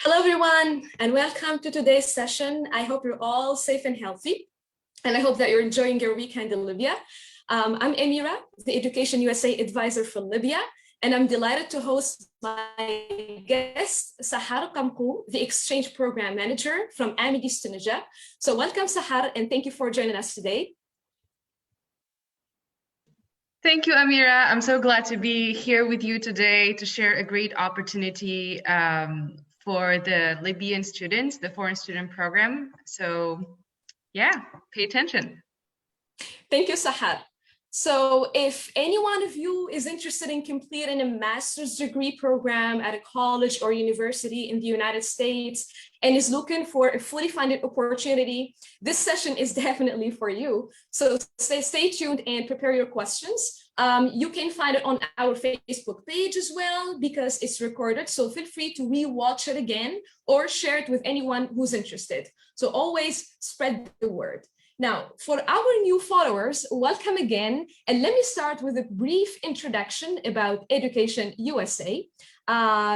Hello, everyone, and welcome to today's session. I hope you're all safe and healthy, and I hope that you're enjoying your weekend in Libya. I'm Amira, the Education USA advisor for Libya, and I'm delighted to host my guest, Sahar Kamkou, the exchange program manager from Amidis, Tunisia. So welcome, Sahar, and thank you for joining us today. Thank you, Amira. I'm so glad to be here with you today to share a great opportunity for the Libyan students, the Foreign Student Program. So yeah, pay attention. Thank you, Sahar. So if any one of you is interested in completing a master's degree program at a college or university in the United States and is looking for a fully funded opportunity, this session is definitely for you. So stay tuned and prepare your questions. You can find it on our Facebook page as well because it's recorded. So feel free to re-watch it again or share it with anyone who's interested. So always spread the word. Now, for our new followers, welcome again. And let me start with a brief introduction about Education USA.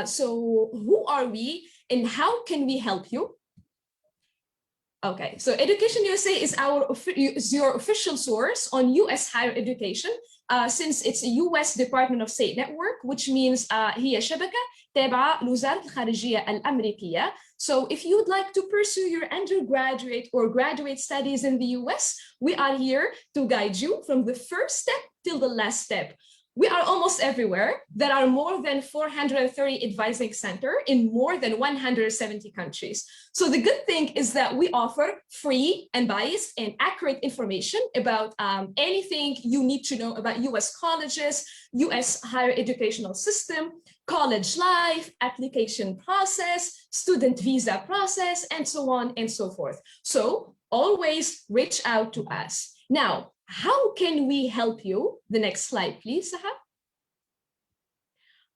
So who are we and how can we help you? Okay, so Education USA is your official source on US higher education since it's a US Department of State network, which means هي شبكة تابعة لوزارة الخارجية الأمريكية. So if you would like to pursue your undergraduate or graduate studies in the US, we are here to guide you from the first step till the last step. We are almost everywhere. There are more than 430 advising centers in more than 170 countries. So the good thing is that we offer free, unbiased, and accurate information about anything you need to know about US colleges, US higher educational system, college life, application process, student visa process, and so on and so forth. So always reach out to us. Now, how can we help you? The next slide, please, Sahar.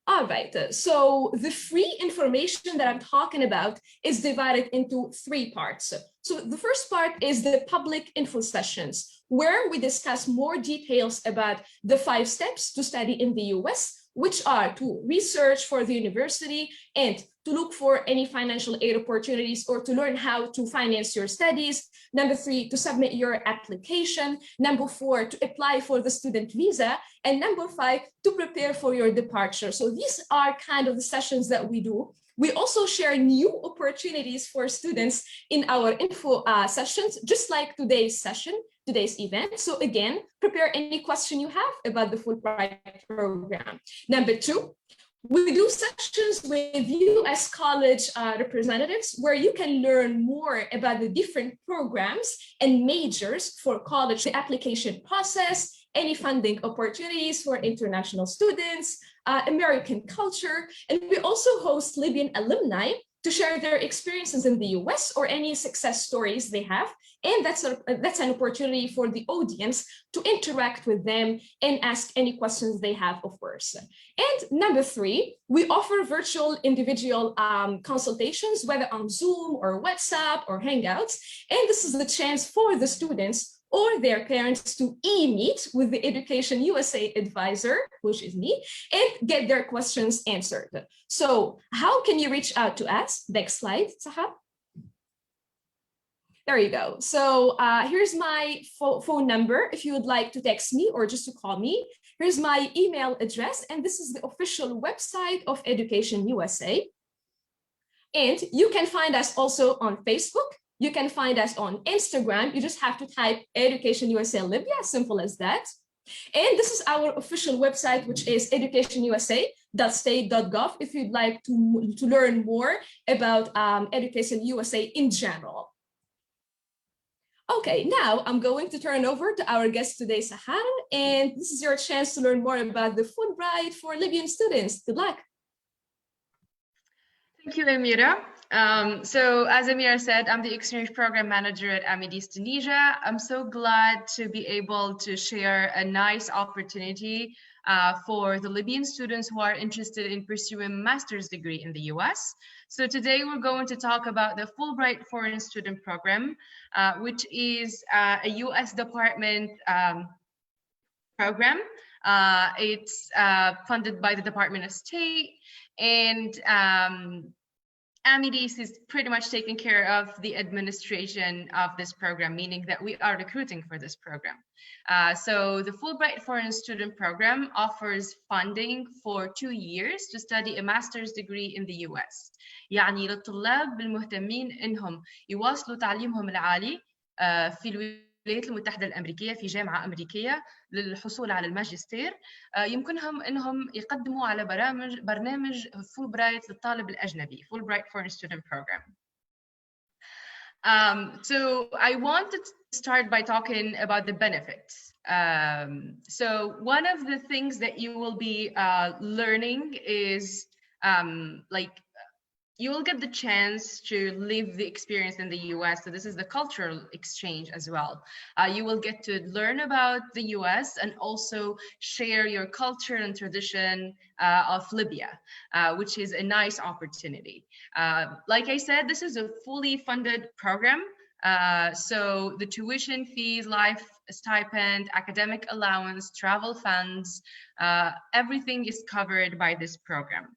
All right, so the free information that I'm talking about is divided into three parts. So the first part is the public info sessions, where we discuss more details about the 5 steps to study in the US, which are to research for the university and to look for any financial aid opportunities or to learn how to finance your studies. Number 3, to submit your application. Number 4, to apply for the student visa. And number 5, to prepare for your departure. So these are kind of the sessions that we do. We also share new opportunities for students in our info sessions, just like today's session, today's event. So again, prepare any question you have about the Fulbright program. Number 2, we do sessions with US college representatives where you can learn more about the different programs and majors for college, the application process, any funding opportunities for international students, American culture, and we also host Libyan alumni to share their experiences in the US or any success stories they have. And that's an opportunity for the audience to interact with them and ask any questions they have, of course. And number 3, we offer virtual individual consultations, whether on Zoom or WhatsApp or Hangouts. And this is the chance for the students or their parents to e-meet with the Education USA advisor, which is me, and get their questions answered. So how can you reach out to us? Next slide, Sahar. There you go. So here's my phone number if you would like to text me or just to call me. Here's my email address, and this is the official website of Education USA. And you can find us also on Facebook. You can find us on Instagram. You just have to type Education USA Libya, simple as that. And this is our official website, which is educationusa.state.gov if you'd like to learn more about Education USA in general. Okay, now I'm going to turn over to our guest today, Sahar, and this is your chance to learn more about the Fulbright for Libyan students. Good luck. Thank you, Amira. So as Amira said, I'm the exchange program manager at Amidis, Tunisia. I'm so glad to be able to share a nice opportunity for the Libyan students who are interested in pursuing a master's degree in the US. So today we're going to talk about the Fulbright Foreign Student Program, which is a US Department program. It's funded by the Department of State, and Amidis is pretty much taking care of the administration of this program, meaning that we are recruiting for this program. So the Fulbright Foreign Student Program offers funding for 2 years to study a master's degree in the US. يعني للطلاب المهتمين إنهم يواصلوا تعليمهم العالي في الولايات المتحدة الأمريكية في جامعة أمريكية للحصول على الماجستير، يمكنهم أنهم يقدموا على برنامج فولبرايت للطالب الأجنبي Fulbright Foreign Student Program. So I wanted to start by talking about the benefits. So one of the things that you will be learning is like you will get the chance to live the experience in the US. So this is the cultural exchange as well. You will get to learn about the US and also share your culture and tradition of Libya, which is a nice opportunity. Like I said, this is a fully funded program. So the tuition fees, life stipend, academic allowance, travel funds, everything is covered by this program.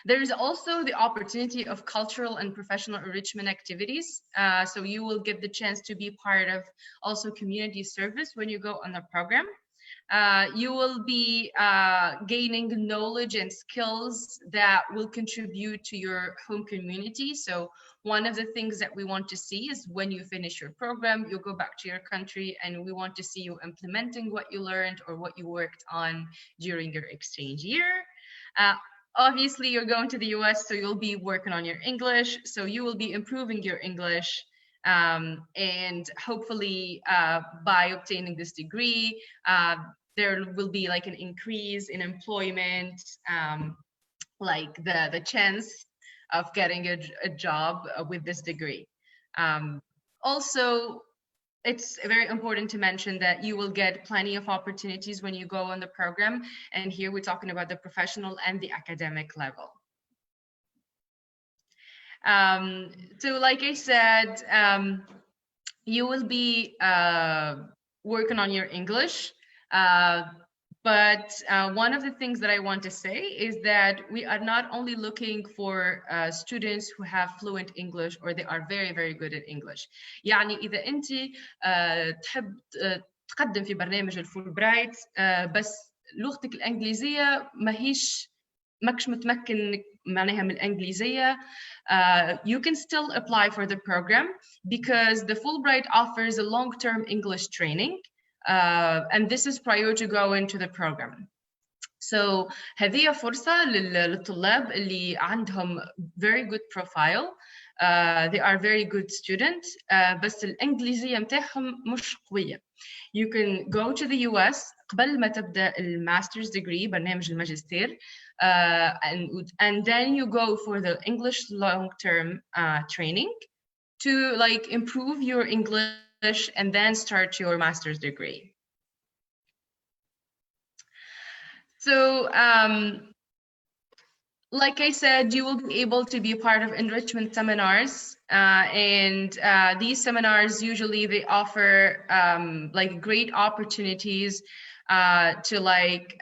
There is also the opportunity of cultural and professional enrichment activities. So you will get the chance to be part of also community service when you go on the program. You will be gaining knowledge and skills that will contribute to your home community. So one of the things that we want to see is when you finish your program, you'll go back to your country and we want to see you implementing what you learned or what you worked on during your exchange year. Obviously, you're going to the US, so you'll be working on your English. So you will be improving your English. And hopefully, by obtaining this degree, there will be like an increase in employment, like the chance of getting a job with this degree. Also, it's very important to mention that you will get plenty of opportunities when you go on the program. And here we're talking about the professional and the academic level. So like I said, you will be working on your English. But one of the things that I want to say is that we are not only looking for students who have fluent English or they are very, very good at English. يعني إذا أنت تحب تقدم في برنامج الفولبرايت بس لغتك الإنجليزية ماكش متمكن معناها من الإنجليزية, you can still apply for the program because the Fulbright offers a long-term English training. And this is prior to go into the program. So هذه فرصة للطلاب اللي عندهم very good profile. They are very good students. بس الإنجليزية متاعهم مش قوية. You can go to the US قبل ما تبدأ master's degree برنامج الماجستير. And then you go for the English long-term training to like improve your English and then start your master's degree. So, like I said, you will be able to be part of enrichment seminars, and these seminars usually they offer like great opportunities to like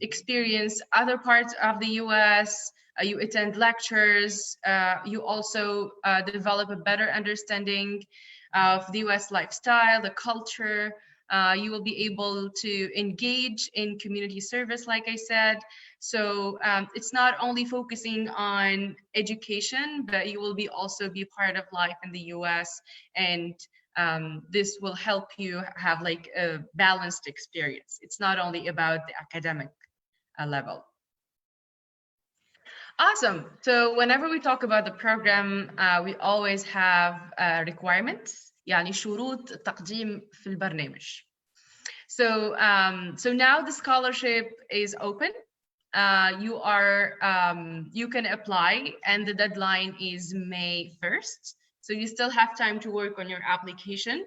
experience other parts of the US. You attend lectures. You also develop a better understanding of the US lifestyle, the culture. You will be able to engage in community service, like I said. So it's not only focusing on education, but you will be also be part of life in the US. And this will help you have like a balanced experience. It's not only about the academic level. Awesome. So whenever we talk about the program, we always have requirements, يعني شروط التقديم في البرنامج. So so now the scholarship is open. You can apply, and the deadline is May 1st. So you still have time to work on your application.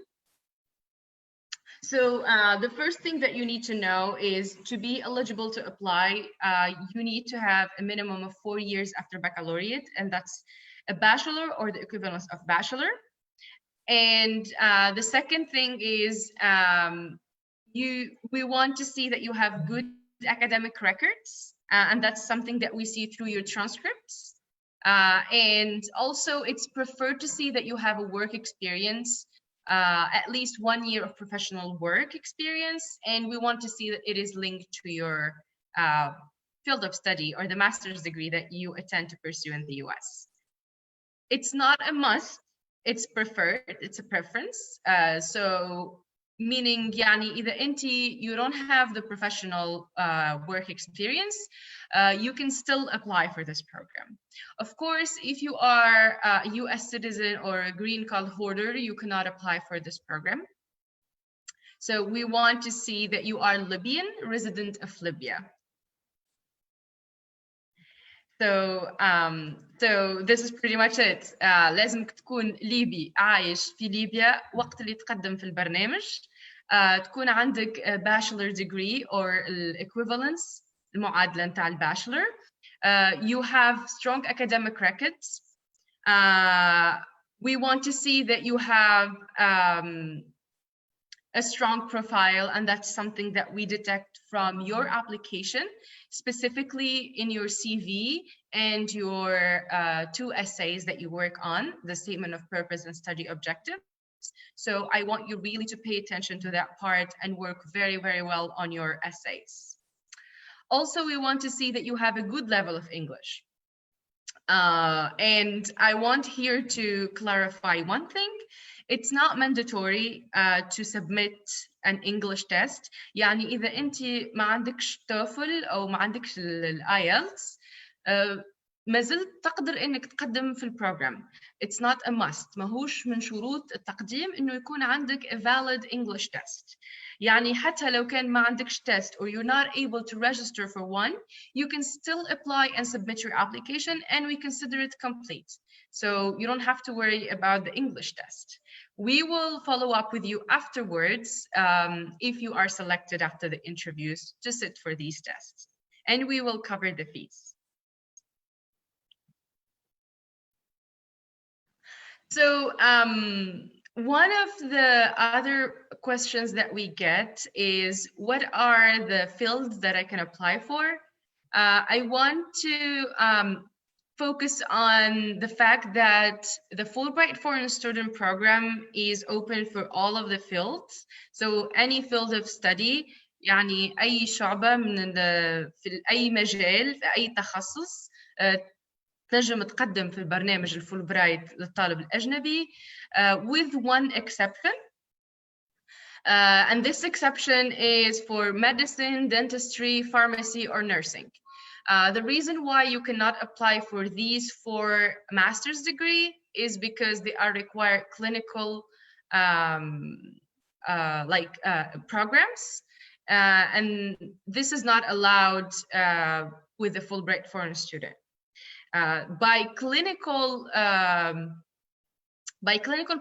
So the first thing that you need to know is to be eligible to apply, you need to have a minimum of 4 years after baccalaureate, and that's a bachelor or the equivalence of bachelor. And the second thing is we want to see that you have good academic records, and that's something that we see through your transcripts. And also it's preferred to see that you have a work experience, at least 1 year of professional work experience, and we want to see that it is linked to your field of study or the master's degree that you intend to pursue in the US. It's not a must, it's preferred, it's a preference. So meaning يعني إذا أنت you don't have the professional work experience, you can still apply for this program. Of course, if you are a US citizen or a green card holder, you cannot apply for this program. So we want to see that you are Libyan, resident of Libya. So this is pretty much it. لازم تكون ليبي عايش في ليبيا وقت اللي تقدم في البرنامج. تكون عندك bachelor degree or equivalence المعادلة نتاع البachelor. You have strong academic records. We want to see that you have a strong profile, and that's something that we detect from your application, specifically in your CV and your 2 essays that you work on, the statement of purpose and study objectives. So I want you really to pay attention to that part and work very, very well on your essays. Also, we want to see that you have a good level of English. And I want here to clarify one thing. It's not mandatory to submit an English test. يعني إذا أنت ما عندكش TOEFL أو ما عندكش IELTS ما زلت تقدر إنك تقدم في البروجرام. It's not a must. ماهوش من شروط التقديم إنه يكون عندك a valid English test. يعني حتى لو كان ما عندكش test or you're not able to register for one, you can still apply and submit your application and we consider it complete. So you don't have to worry about the English test. We will follow up with you afterwards if you are selected after the interviews to sit for these tests, and we will cover the fees. So one of the other questions that we get is, what are the fields that I can apply for? I want to focus on the fact that the Fulbright Foreign Student Program is open for all of the fields. So any field of study, يعني أي شعبة من في أي مجال في أي تخصص تنجم تقدم في البرنامج الفولبرايت للطالب الأجنبي with one exception. And this exception is for medicine, dentistry, pharmacy, or nursing. The reason why you cannot apply for these 4 master's degree is because they are required clinical programs, and this is not allowed with the Fulbright Foreign Student. By clinical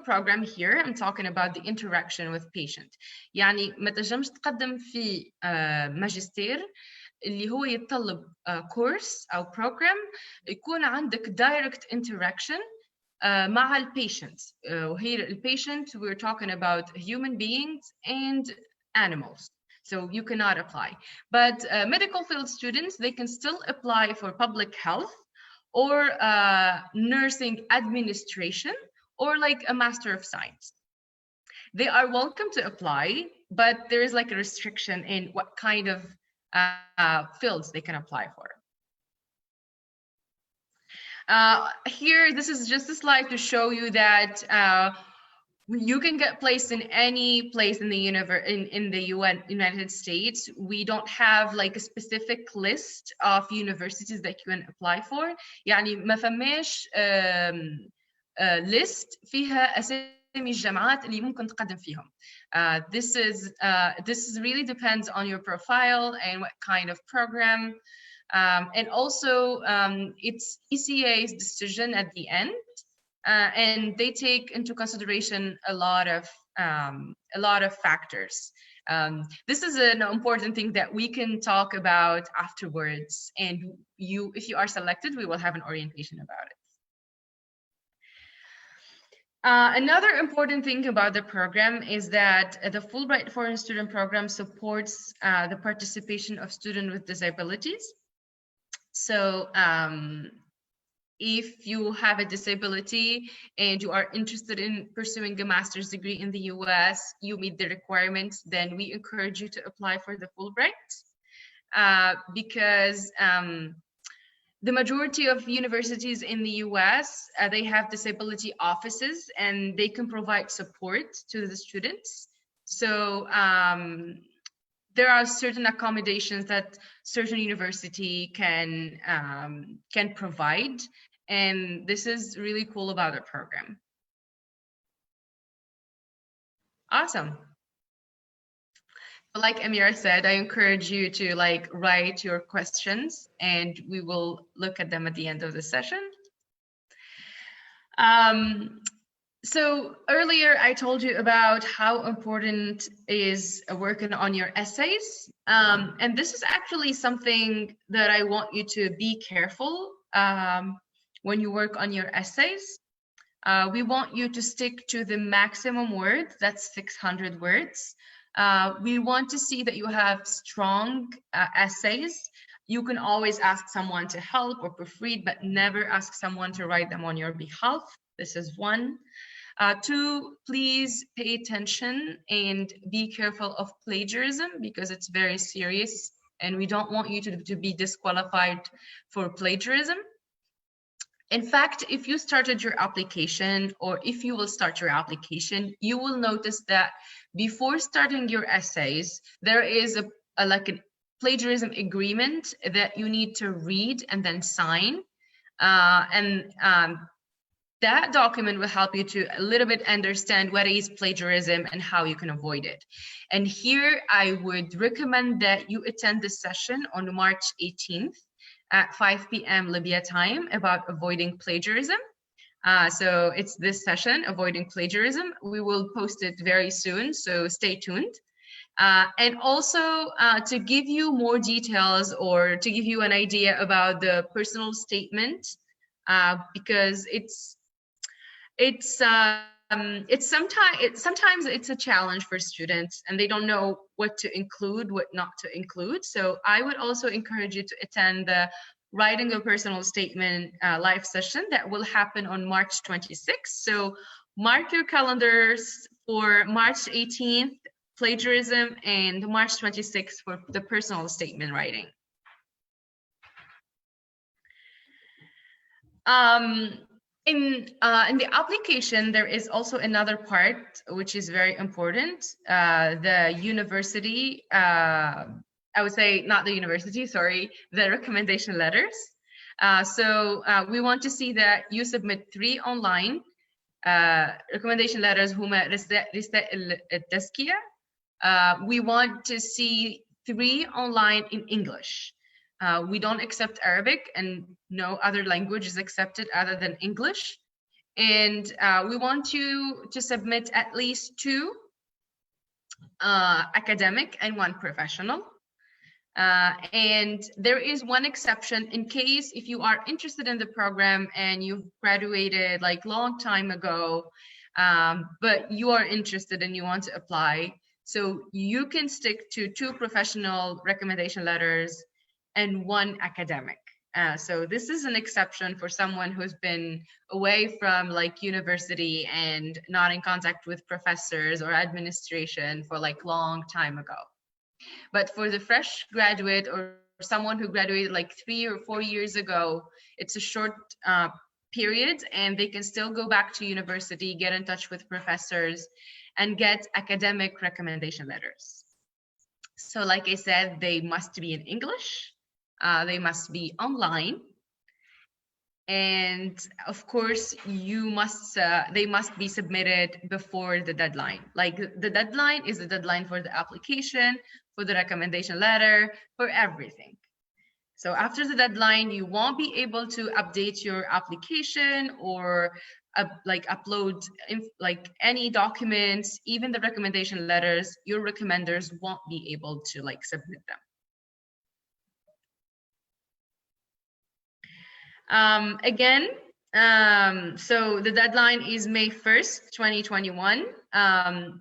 program here, I'm talking about the interaction with patient. يعني ما تنجمش تقدم في ماجستير اللي هو يتطلب course أو program يكون عندك direct interaction مع البيشنت. وهي البيشنت we're talking about human beings and animals. So you cannot apply. But medical field students, they can still apply for public health or nursing administration or like a Master of Science. They are welcome to apply, but there is like a restriction in what kind of fields they can apply for. Here, this is just a slide to show you that you can get placed in any place in the United States. We don't have like a specific list of universities that you can apply for. يعني ما فماش list فيها أسامي الجامعات اللي ممكن تقدم فيهم. This really depends on your profile and what kind of program. And also it's ECA's decision at the end, and they take into consideration a lot of factors. This is an important thing that we can talk about afterwards, and if you are selected, we will have an orientation about it. Another important thing about the program is that the Fulbright Foreign Student Program supports the participation of students with disabilities. So if you have a disability and you are interested in pursuing a master's degree in the US, you meet the requirements, then we encourage you to apply for the Fulbright, because the majority of universities in the US, they have disability offices and they can provide support to the students. So there are certain accommodations that certain university can provide, and this is really cool about the program. Awesome. Like Amira said, I encourage you to like write your questions and we will look at them at the end of the session. So earlier I told you about how important is working on your essays. And this is actually something that I want you to be careful when you work on your essays. We want you to stick to the maximum words, that's 600 words. We want to see that you have strong essays. You can always ask someone to help or proofread, but never ask someone to write them on your behalf. This is one. Two, please pay attention and be careful of plagiarism because it's very serious and we don't want you to be disqualified for plagiarism. In fact, if you started your application or if you will start your application, you will notice that before starting your essays, there is like a plagiarism agreement that you need to read and then sign. That document will help you to a little bit understand what is plagiarism and how you can avoid it. And here I would recommend that you attend this session on March 18th at 5 p.m. Libya time about avoiding plagiarism. So it's this session, Avoiding Plagiarism. We will post it very soon, so stay tuned. And also to give you more details or to give you an idea about the personal statement, because sometimes it's a challenge for students and they don't know what to include, what not to include. So I would also encourage you to attend the Writing a Personal Statement live session that will happen on March 26th. So mark your calendars for March 18th, plagiarism, and March 26th for the personal statement writing. In the application, there is also another part which is very important. The university, I would say not the university, sorry, the recommendation letters. So we want to see that you submit 3 online recommendation letters. We want to see 3 online in English. We don't accept Arabic and no other language is accepted other than English. And we want you to submit at least 2 academic and 1 professional. And there is one exception in case if you are interested in the program and you've graduated like long time ago, but you are interested and you want to apply. So you can stick to 2 professional recommendation letters and 1 academic. So this is an exception for someone who's been away from like university and not in contact with professors or administration for like long time ago. But for the fresh graduate or someone who graduated like 3 or 4 years ago, it's a short period and they can still go back to university, get in touch with professors and get academic recommendation letters. So like I said, they must be in English. They must be online, and of course they must be submitted before the deadline. Like the deadline is the deadline for the application, for the recommendation letter, for everything. So after the deadline, you won't be able to update your application or like upload like any documents, even the recommendation letters. Your recommenders won't be able to like submit them. Again, So the deadline is May 1st, 2021.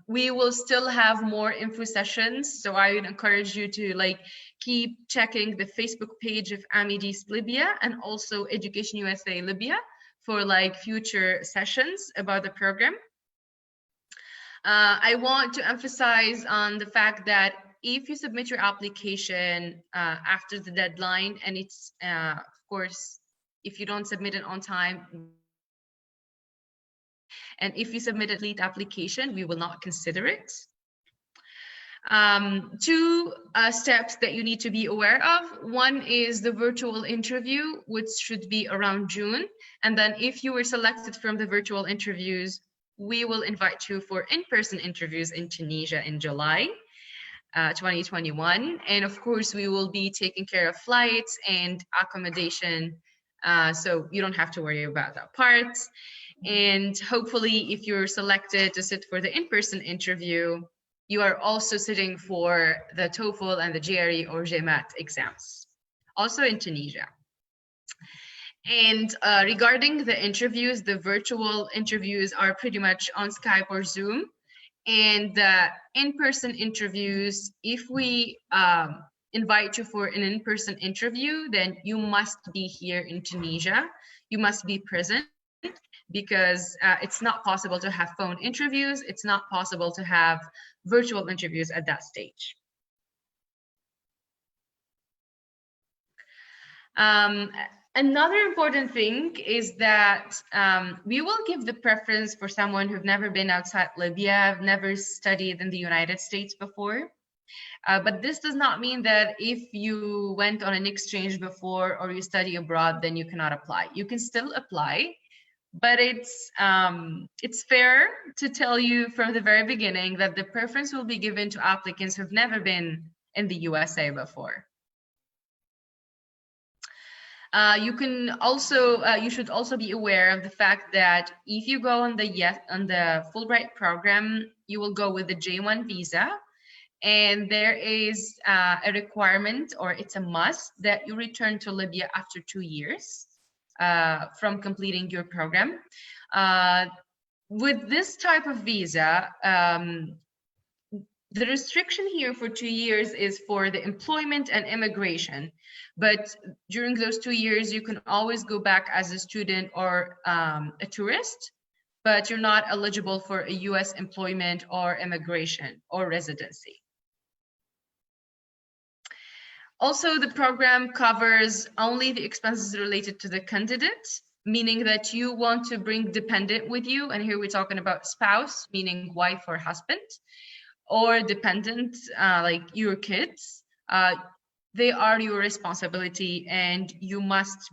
We will still have more info sessions, so I would encourage you to keep checking the Facebook page of Amidis Libya and also Education USA Libya for future sessions about the program. I want to emphasize on the fact that if you submit your application after the deadline, and it's of course, if you don't submit it on time, and if you submit a late application, we will not consider it. Two steps that you need to be aware of. One is the virtual interview, which should be around June. And then if you were selected from the virtual interviews, we will invite you for in-person interviews in Tunisia in July 2021. And of course, we will be taking care of flights and accommodation. So you don't have to worry about that part. And hopefully, if you're selected to sit for the in-person interview, you are also sitting for the TOEFL and the GRE or GMAT exams, also in Tunisia. And regarding the interviews, the virtual interviews are pretty much on Skype or Zoom. And the in-person interviews, if we invite you for an in-person interview, then you must be here in Tunisia. You must be present, because it's not possible to have phone interviews. It's not possible to have virtual interviews at that stage. Another important thing is that we will give the preference for someone who've never been outside Libya, never studied in the United States before. But this does not mean that if you went on an exchange before or you study abroad, then you cannot apply. You can still apply. But it's fair to tell you from the very beginning that the preference will be given to applicants who've never been in the USA before. You should also be aware of the fact that if you go on the Fulbright program, you will go with the J1 visa, and there is a requirement, or it's a must, that you return to Libya after 2 years. From completing your program. With this type of visa, the restriction here for 2 years is for the employment and immigration. But during those 2 years, you can always go back as a student or a tourist, but you're not eligible for a US employment or immigration or residency. Also, the program covers only the expenses related to the candidate, meaning that you want to bring dependent with you. And here we're talking about spouse, meaning wife or husband, or dependent, like your kids. They are your responsibility, and you must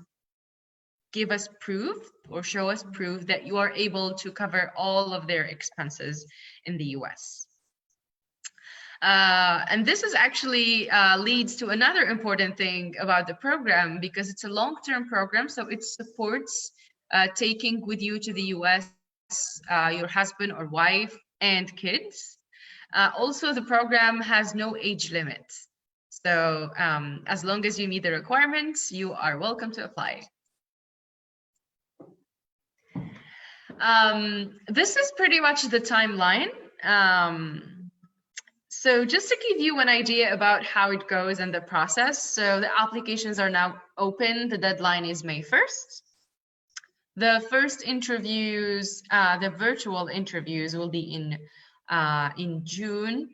give us proof or show us proof that you are able to cover all of their expenses in the US. And this is actually leads to another important thing about the program, because it's a long-term program, so it supports taking with you to the US your husband or wife and kids. Also, the program has no age limit. So as long as you meet the requirements, you are welcome to apply. This is pretty much the timeline. So just to give you an idea about how it goes and the process. So the applications are now open. The deadline is May 1st. The first interviews, the virtual interviews, will be in June.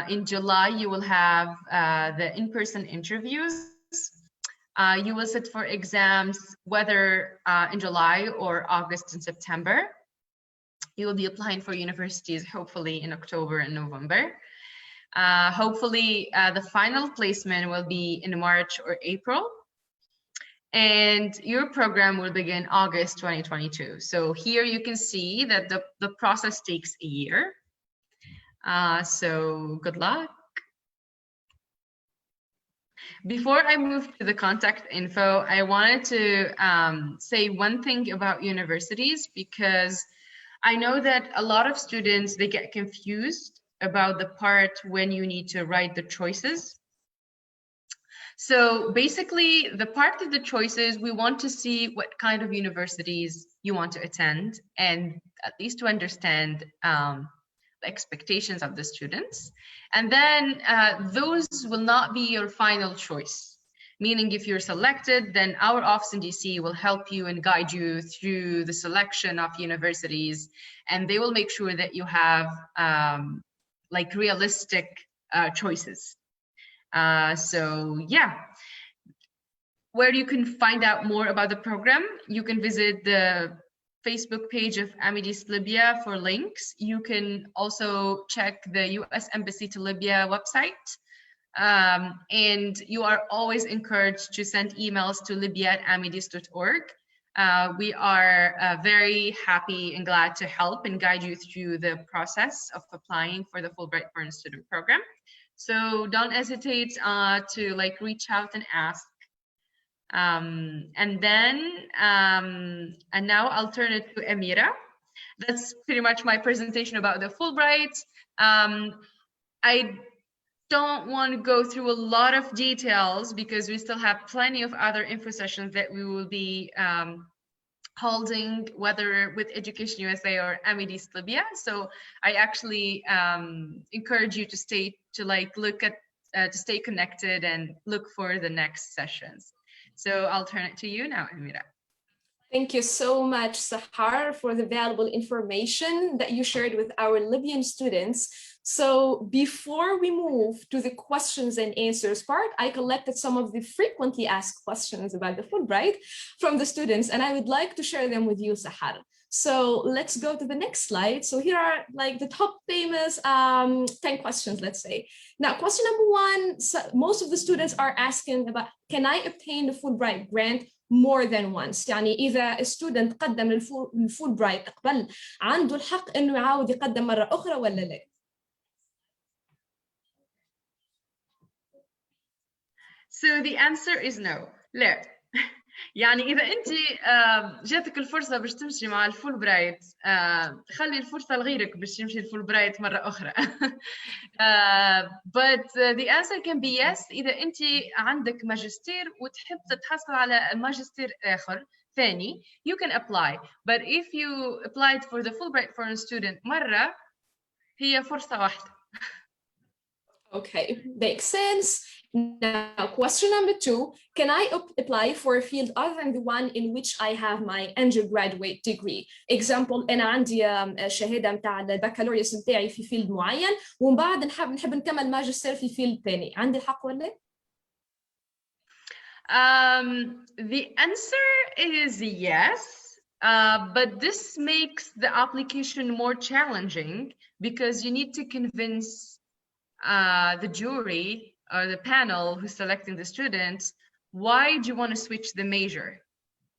In July, you will have the in-person interviews. You will sit for exams, whether in July or August and September. You will be applying for universities, hopefully in October and November. Hopefully, the final placement will be in March or April. And your program will begin August 2022. So here you can see that the process takes a year. So good luck. Before I move to the contact info, I wanted to say one thing about universities, because I know that a lot of students, they get confused about the part when you need to write the choices. So basically, the part of the choices, we want to see what kind of universities you want to attend, and at least to understand the expectations of the students. And then those will not be your final choice. Meaning if you're selected, then our office in DC will help you and guide you through the selection of universities, and they will make sure that you have like realistic choices. So yeah, where you can find out more about the program, you can visit the Facebook page of Amidis Libya for links. You can also check the US Embassy to Libya website. And you are always encouraged to send emails to libya@amidis.org. We are very happy and glad to help and guide you through the process of applying for the Fulbright Foreign Student Program. So don't hesitate to like reach out and ask. And now I'll turn it to Amira. That's pretty much my presentation about the Fulbright. I don't want to go through a lot of details because we still have plenty of other info sessions that we will be holding, whether with Education USA or Amidis Libya. So I actually encourage you to stay connected and look for the next sessions. So I'll turn it to you now, Amira. Thank you so much, Sahar, for the valuable information that you shared with our Libyan students. So before we move to the questions and answers part, I collected some of the frequently asked questions about the Fulbright from the students, and I would like to share them with you, Sahar. So let's go to the next slide. So here are like the top famous 10 questions, let's say. Now, question number one, so most of the students are asking about, can I obtain the Fulbright grant more than once؟ يعني إذا student قدم للفولبرايت قبل عنده الحق إنه يعاود يقدم مرة أخرى ولا لا؟ So the answer is no. لا. يعني إذا أنت جاتك الفرصة باش تمشي مع الفولبرايت، خلي الفرصة لغيرك باش يمشي الفولبرايت مرة أخرى. But the answer can be yes إذا أنت عندك ماجستير وتحب تتحصل على ماجستير آخر ثاني, you can apply. But if you applied for the Fulbright Foreign Student مرة, هي فرصة واحدة. Okay, makes sense. Now, question number two, can I apply for a field other than the one in which I have my undergraduate degree? Example, أنا عندي شهادة متاع البكالوريوس متاعي في فيلد معين ومن بعد نحب نكمل ماجستير في فيلد ثاني، عندي الحق ولا؟ The answer is yes, but this makes the application more challenging because you need to convince the jury or the panel who's selecting the students, why do you want to switch the major?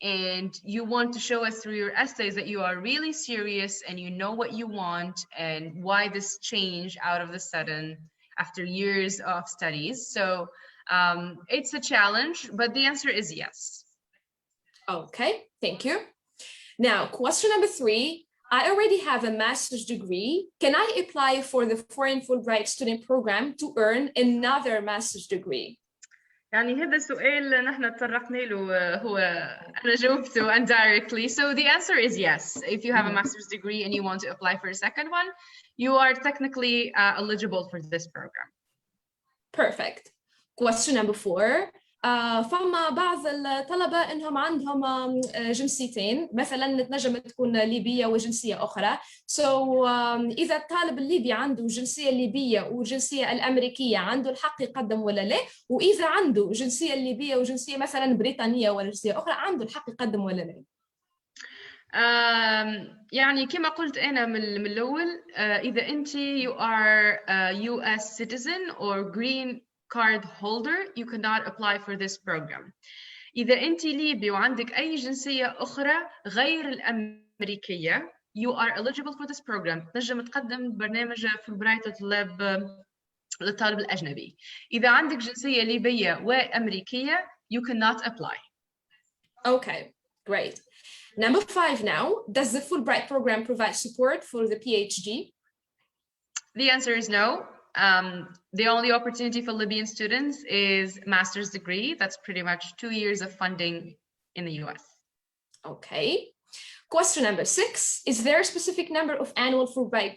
And you want to show us through your essays that you are really serious and you know what you want and why this change out of the sudden after years of studies. So it's a challenge, but the answer is yes. Okay, thank you. Now, question number three, I already have a master's degree. Can I apply for the Foreign Fulbright Student Program to earn another master's degree? يعني هذا السؤال نحن تطرقنا له هو أنا جاوبته indirectly. So the answer is yes. If you have a master's degree and you want to apply for a second one, you are technically eligible for this program. Perfect. Question number four. فما بعض الطلبة إنهم عندهم جنسيتين مثلا تنجم تكون ليبية وجنسية أخرى. So إذا الطالب الليبي عنده جنسية ليبية وجنسية الأمريكية عنده الحق يقدم ولا لا؟ وإذا عنده جنسية ليبية وجنسية مثلا بريطانية ولا جنسية أخرى عنده الحق يقدم ولا لا؟ يعني كما قلت أنا من الأول إذا أنت you are a US citizen or green card holder, you cannot apply for this program. إذا أنت ليبي وعندك أي جنسية أخرى غير الأمريكية, you are eligible for this program. تنجم تقدم برنامج فولبرايت للطالب الأجنبي. إذا عندك جنسية ليبية وأمريكية, you cannot apply. Okay, great. Number five now, does the Fulbright program provide support for the PhD? The answer is no. The only opportunity for Libyan students is master's degree. That's pretty much 2 years of funding in the US. Okay. Question number 6, is there a specific number of annual Fulbright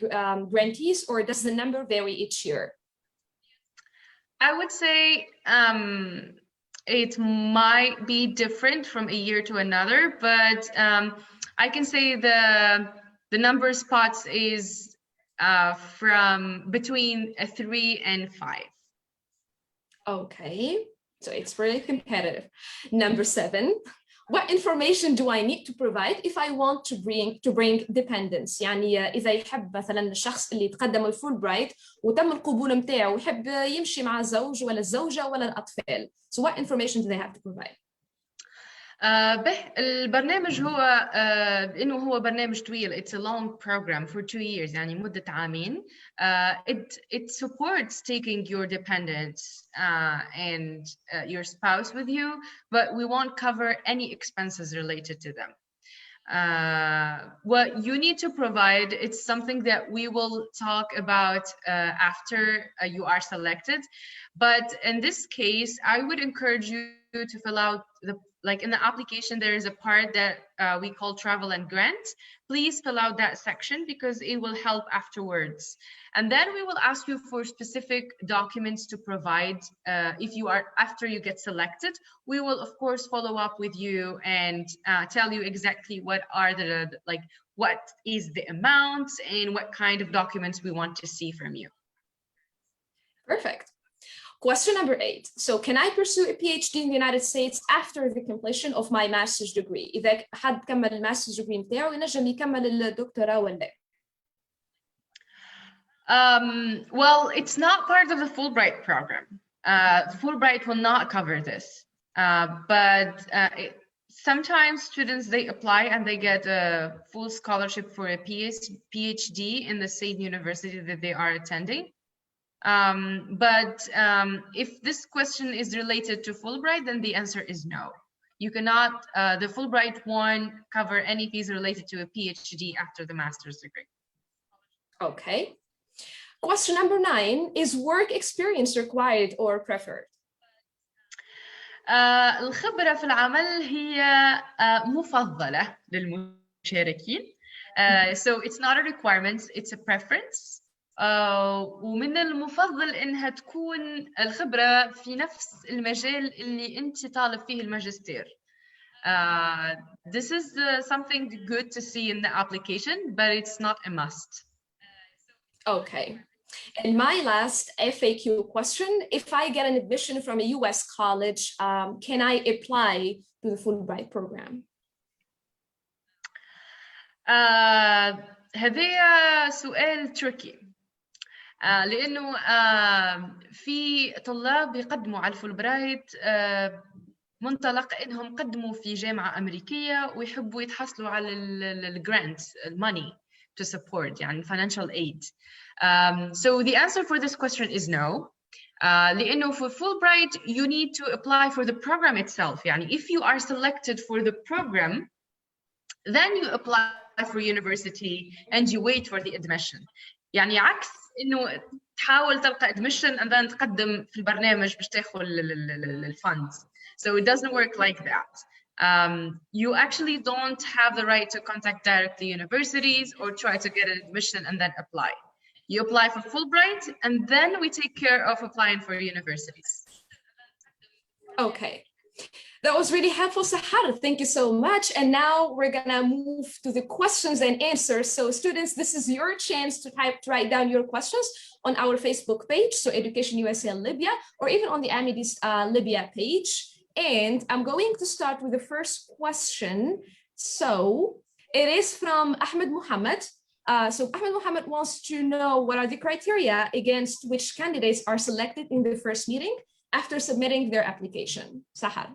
grantees, or does the number vary each year? I would say it might be different from a year to another, but I can say the number of spots is from between 3 and 5. Okay, so it's really competitive. Number 7, what information do I need to provide if I want to bring dependents؟ يعني إذا يحب مثلا الشخص اللي تقدم الفول برايت وتم القبول متاعه ويحب يمشي مع الزوج ولا الزوجة ولا الأطفال. So what information do they have to provide? البرنامج هو إنه هو برنامج طويل. It's a long program for 2 years يعني مدة عامين. It supports taking your dependents and your spouse with you, but we won't cover any expenses related to them. What you need to provide, it's something that we will talk about after you are selected. But in this case, I would encourage you to fill out in the application, there is a part that we call travel and grant. Please fill out that section because it will help afterwards. And then we will ask you for specific documents to provide after you get selected. We will of course follow up with you and tell you exactly what are what is the amount and what kind of documents we want to see from you. Perfect. Question number 8. So can I pursue a PhD in the United States after the completion of my master's degree? إذا حد كمل الماسترز degree متاعه ينجم يكمل الدكتوراه ولا؟ Well, it's not part of the Fulbright program. Fulbright will not cover this. Sometimes students, they apply and they get a full scholarship for a PhD in the same university that they are attending. If this question is related to Fulbright, then the answer is no. You cannot, the Fulbright won't cover any fees related to a PhD after the master's degree. Okay. Question number 9, is work experience required or preferred? الخبرة في العمل هي مفضلة للمشاركين. So it's not a requirement, it's a preference. ومن المفضل إنها تكون الخبرة في نفس المجال اللي أنت طالب فيه الماجستير. This is something good to see in the application, but it's not a must. Okay. And my last FAQ question, if I get an admission from a US college, can I apply to the Fulbright program? هذا سؤال tricky. لأنه في طلاب يقدموا على الفولبرايت منطلق إنهم قدموا في جامعة أمريكية ويحبوا يتحصلوا على الجرانت money to support يعني financial aid. So the answer for this question is no. لأنه for Fulbright you need to apply for the program itself. يعني if you are selected for the program, then you apply for university and you wait for the admission. يعني عكس إنه تحاول تلقى admission and then تقدم في البرنامج باش تاخذ الfunds. So it doesn't work like that. You actually don't have the right to contact directly universities or try to get an admission and then apply. You apply for Fulbright and then we take care of applying for universities. Okay. That was really helpful, Sahar. Thank you so much. And now we're gonna move to the questions and answers. So students, this is your chance to write down your questions on our Facebook page, so Education USA Libya, or even on the Amidis Libya page. And I'm going to start with the first question. So it is from Ahmed Muhammad. So Ahmed Muhammad wants to know what are the criteria against which candidates are selected in the first meeting after submitting their application. Sahar.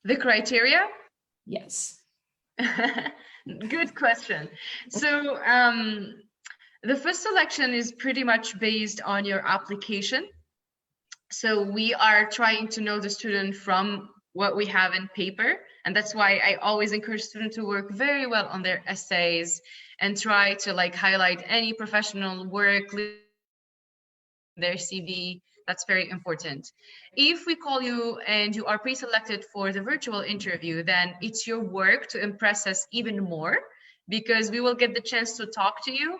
The criteria? Yes. Good question. So the first selection is pretty much based on your application. So we are trying to know the student from what we have in paper. And that's why I always encourage students to work very well on their essays and try to highlight any professional work, their CV. That's very important. If we call you and you are pre-selected for the virtual interview, then it's your work to impress us even more, because we will get the chance to talk to you.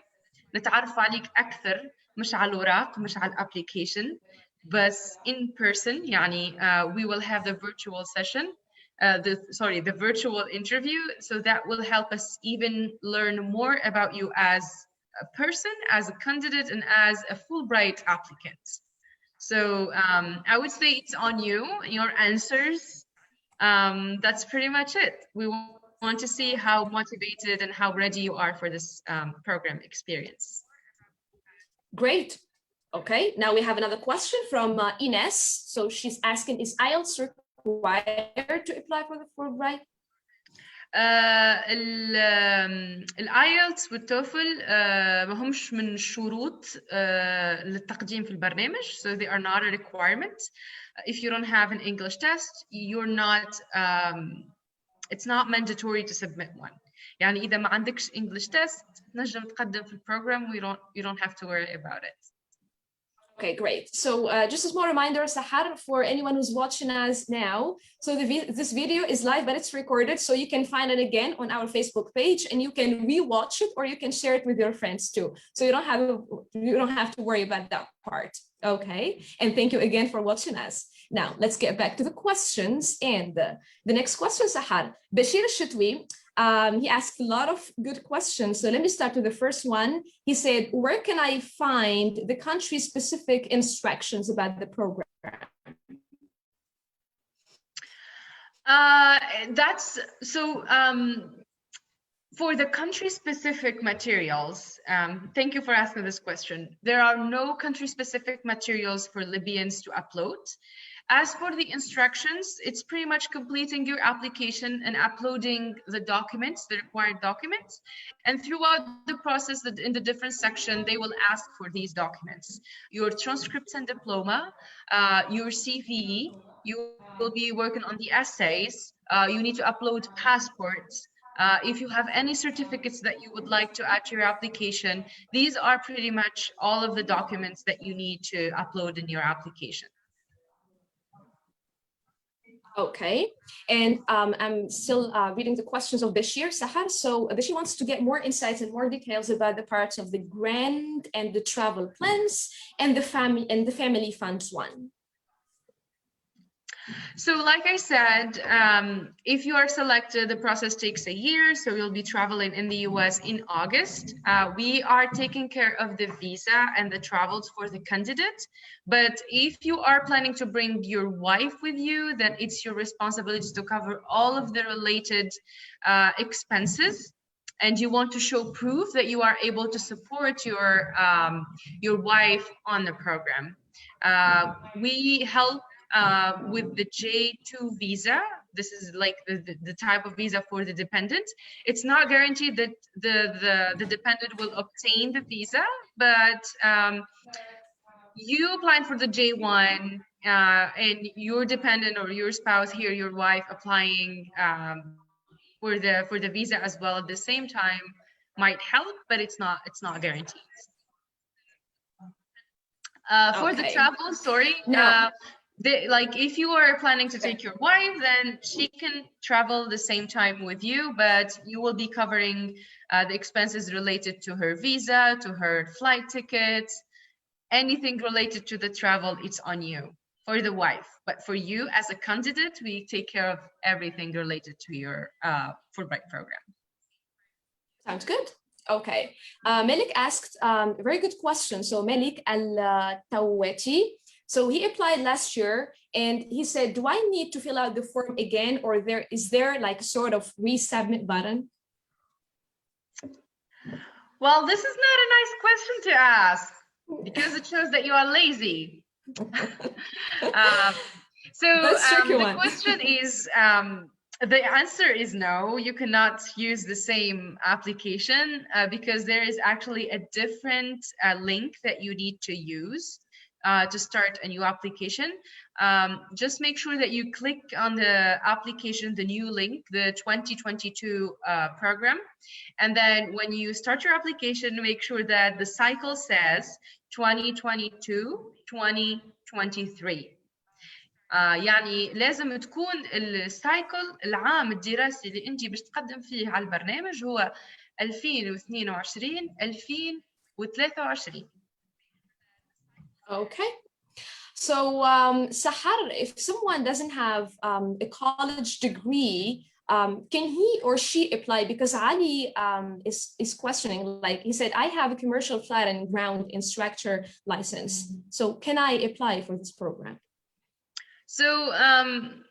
نتعرف عليك أكثر، مش على الوراق، مش على الابليكيشن، بس in person. يعني we will have the virtual session, the virtual interview, so that will help us even learn more about you as a person, as a candidate, and as a Fulbright applicant. So I would say it's on you, your answers. That's pretty much it. We want to see how motivated and how ready you are for this program experience. Great. Okay, now we have another question from Ines. So she's asking, is IELTS required to apply for the Fulbright? الايلتس والتوفل ما همش من شروط للتقديم في البرنامج, so they are not a requirement. If you don't have an English test, you're not it's not mandatory to submit one. يعني إذا ما عندكش English test نجم تقدم في البروgram. You don't have to worry about it. Okay, great. So just a small reminder, Sahar, for anyone who's watching us now. So this video is live, but it's recorded, so you can find it again on our Facebook page, and you can rewatch it, or you can share it with your friends too. So you don't have to worry about that part. Okay, and thank you again for watching us. Now let's get back to the questions. And the next question, Sahar, Bashir Shitwi. He asked a lot of good questions. So let me start with the first one. He said, where can I find the country-specific instructions about the program? For the country-specific materials, thank you for asking this question. There are no country-specific materials for Libyans to upload. As for the instructions, it's pretty much completing your application and uploading the documents, the required documents. And throughout the process, in the different section, they will ask for these documents. Your transcripts and diploma, your CV, you will be working on the essays. You need to upload passports. If you have any certificates that you would like to add to your application, these are pretty much all of the documents that you need to upload in your application. Okay, and I'm still reading the questions of Bashir Sahar. So Bashir wants to get more insights and more details about the parts of the grant and the travel plans and the family funds one. So like I said, if you are selected, the process takes a year. So you'll be traveling in the US in August. We are taking care of the visa and the travels for the candidate. But if you are planning to bring your wife with you, then it's your responsibility to cover all of the related expenses. And you want to show proof that you are able to support your wife on the program. We help with the J2 visa. This is like the type of visa for the dependent. It's not guaranteed that the dependent will obtain the visa, but you applying for the J1 and your dependent or your spouse here, your wife applying for the visa as well at the same time might help, but it's not guaranteed. For the travel, sorry. No. Like if you are planning to take your wife, then she can travel the same time with you, but you will be covering the expenses related to her visa, to her flight tickets, anything related to the travel. It's on you for the wife, but for you as a candidate, we take care of everything related to your Fulbright program. Sounds good. Okay. Melik asked a very good question. So Melik Al-Tawati. So he applied last year and he said, do I need to fill out the form again, or is there like sort of resubmit button? Well, this is not a nice question to ask because it shows that you are lazy. The question is, the answer is no, you cannot use the same application because there is actually a different link that you need to use. to start a new application, just make sure that you click on the application, the new link, the 2022 program. And then when you start your application, make sure that the cycle says 2022, 2023. يعني لازم تكون السايكل العام الدراسي اللي انت باش تقدم فيه على البرنامج هو 2022 2023. Okay. So, Sahar, if someone doesn't have a college degree, can he or she apply? Because Ali is questioning, like he said, I have a commercial flight and ground instructor license. So can I apply for this program? So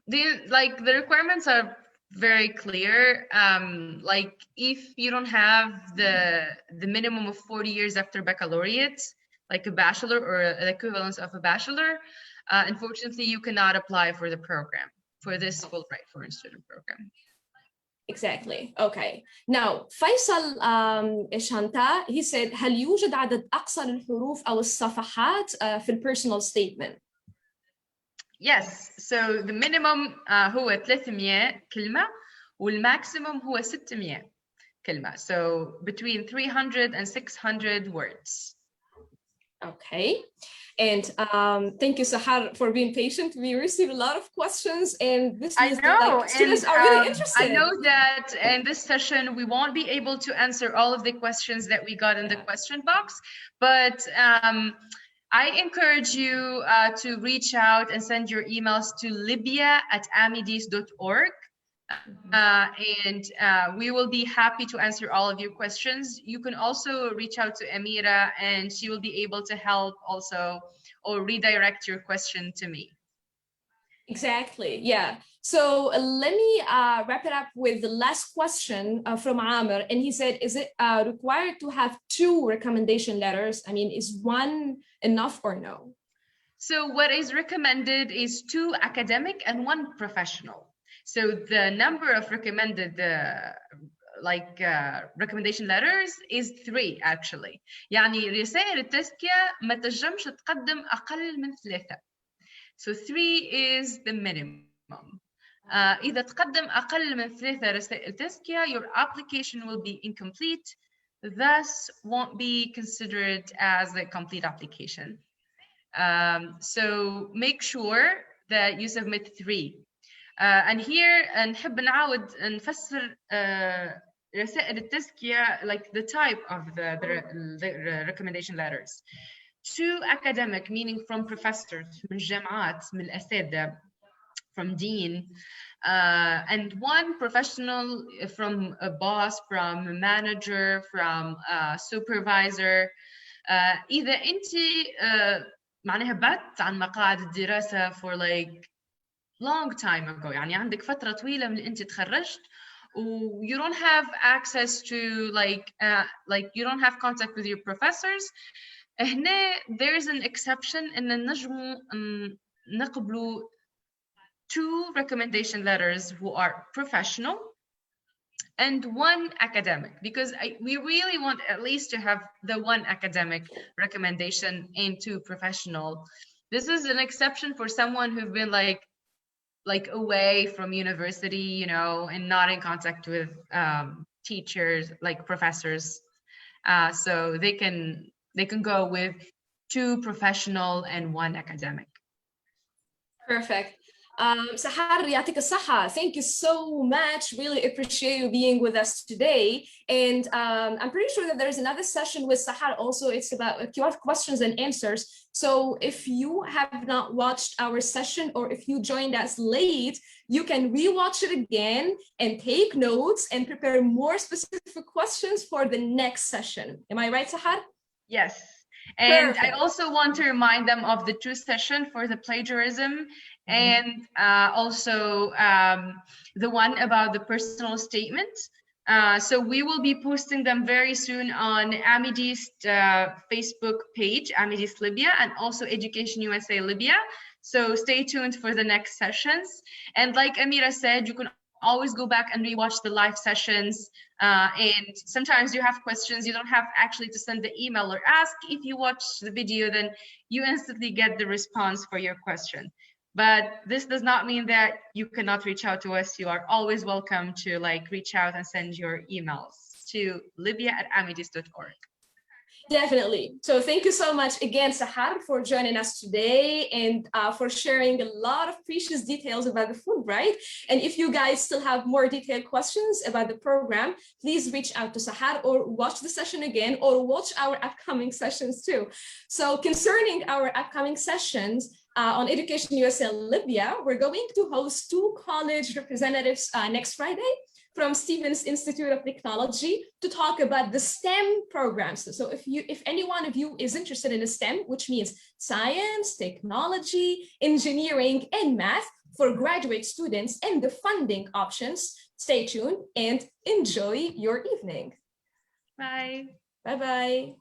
the requirements are very clear. Like if you don't have the minimum of 40 years after baccalaureate, like a bachelor or the equivalence of a bachelor, unfortunately you cannot apply for the program, for this Fulbright Foreign Student Program. Exactly. Okay. Now, Faisal Shanta, he said, هل يوجد عدد أقصى للحروف أو الصفحات في personal statement? Yes. So the minimum هو 300 كلمة والماكسيموم هو 600 كلمة. So between 300 and 600 words. Okay. And thank you, Sahar, for being patient. We received a lot of questions, and this means that students are really interested. I know that in this session, we won't be able to answer all of the questions that we got in the question box, but I encourage you to reach out and send your emails to libya@amidis.org. And we will be happy to answer all of your questions. You can also reach out to Amira and she will be able to help also or redirect your question to me. Exactly, yeah. So let me wrap it up with the last question from Amir. And he said, is it required to have 2 recommendation letters? I mean, is one enough or no? So what is recommended is 2 academic and 1 professional. So the number of recommended recommendation letters is 3 actually. يعني رسائل التزكية ما تنجمش تقدم أقل من 3. So 3 is the minimum. إذا تقدم أقل من 3 رسائل تزكية, your application will be incomplete, thus won't be considered as a complete application. So make sure that you submit 3. And here نحب نعاود نفسر رسائل التزكية, like the type of the recommendation letters. 2 academic, meaning from professors, من الجامعات, من الأساتذة, from dean, and 1 professional from a boss, from a manager, from a supervisor. إذا أنت معناها بعدت عن مقاعد الدراسة for like long time ago, يعني عندك فترة طويلة من أنت تخرجت و you don't have access to like you don't have contact with your professors, هنا there is an exception إن نجمو نقبلوا 2 recommendation letters who are professional and 1 academic, because we really want at least to have the 1 academic recommendation and 2 professional. This is an exception for someone who've been like away from university, you know, and not in contact with teachers, like professors. So they can go with 2 professional and 1 academic. Perfect. Sahar, يعطيك الصحة. Thank you so much. Really appreciate you being with us today. And I'm pretty sure that there's another session with Sahar also. It's about questions and answers. So if you have not watched our session or if you joined us late, you can rewatch it again and take notes and prepare more specific questions for the next session. Am I right, Sahar? Yes. And Perfect. I also want to remind them of the 2 session for the plagiarism and also the one about the personal statement. So we will be posting them very soon on Amidis Facebook page, Amidis Libya, and also Education USA Libya. So stay tuned for the next sessions. And like Amira said, you can always go back and rewatch the live sessions. And sometimes you have questions, you don't have actually to send the email or ask. If you watch the video, then you instantly get the response for your question. But this does not mean that you cannot reach out to us. You are always welcome to reach out and send your emails to libya@amidis.org. Definitely. So thank you so much again, Sahar, for joining us today and for sharing a lot of precious details about the Fulbright. And if you guys still have more detailed questions about the program, please reach out to Sahar or watch the session again or watch our upcoming sessions too. So concerning our upcoming sessions, on Education USA Libya, we're going to host 2 college representatives next Friday from Stevens Institute of Technology to talk about the STEM programs. So if any one of you is interested in STEM, which means science, technology, engineering, and math for graduate students and the funding options, stay tuned and enjoy your evening. Bye. Bye-bye.